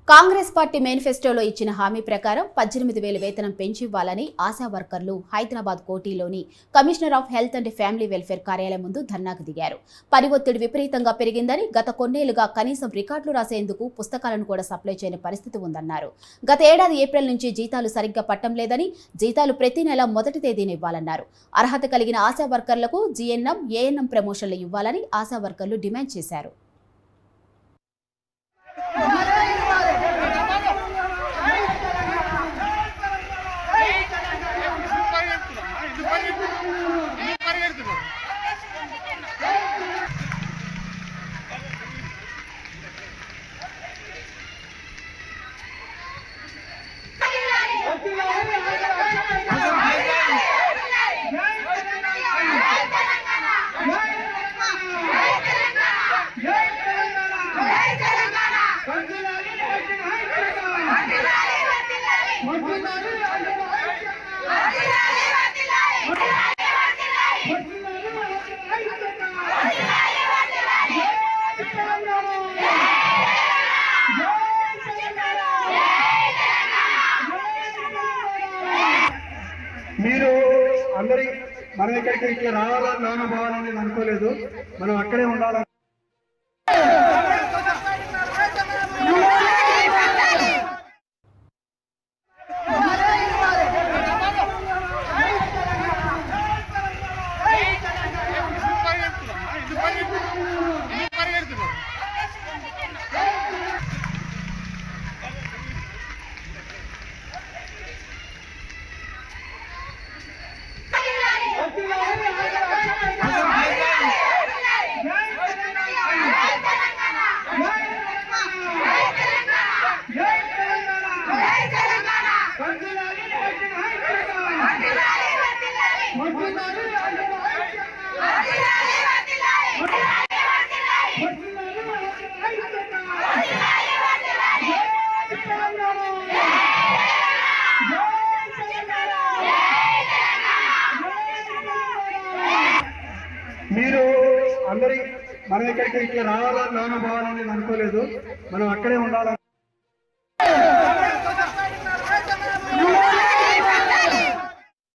Congress party మేనిఫెస్టోలో ఇచ్చిన హామీ ప్రకారం 18,000 వేతనం పెంచి ఇవ్వాలని ఆశా వర్కర్లు హైదరాబాద్ కోటిలోని commissioner of health and family welfare కార్యాలయం ముందు ధర్నాకు దిగారు. పని ఒత్తిడి విపరీతంగా పెరిగిందని, గత కొన్నేళ్లుగా కనీసం రికార్డులు రాసేందుకు పుస్తకాలను కూడా సప్లై చేయని పరిస్థితి ఉందన్నారు. గత ఏడాది ఏప్రిల్ నుంచి జీతాలు సరిగ్గా పట్టం లేదని, జీతాలు ప్రతి నెల మొదటి తేదీన ఇవ్వాలన్నారు. అర్హత కలిగిన ఆశా వర్కర్లకు జీఎన్ఎం, ఏఎన్ఎం ప్రమోషన్లు ఇవ్వాలని ఆశా వర్కర్లు డిమాండ్ చేశారు. మీరు అందరి మన దగ్గరికి ఇట్లా రావాలని నాన్న పోవాలని అనుకోలేదు. మనం అక్కడే ఉండాలని మీరు అందరి మన దగ్గరికి ఇట్లా రావాలని నాన్న పోవాలని అనుకోలేదు. మనం అక్కడే ఉండాలని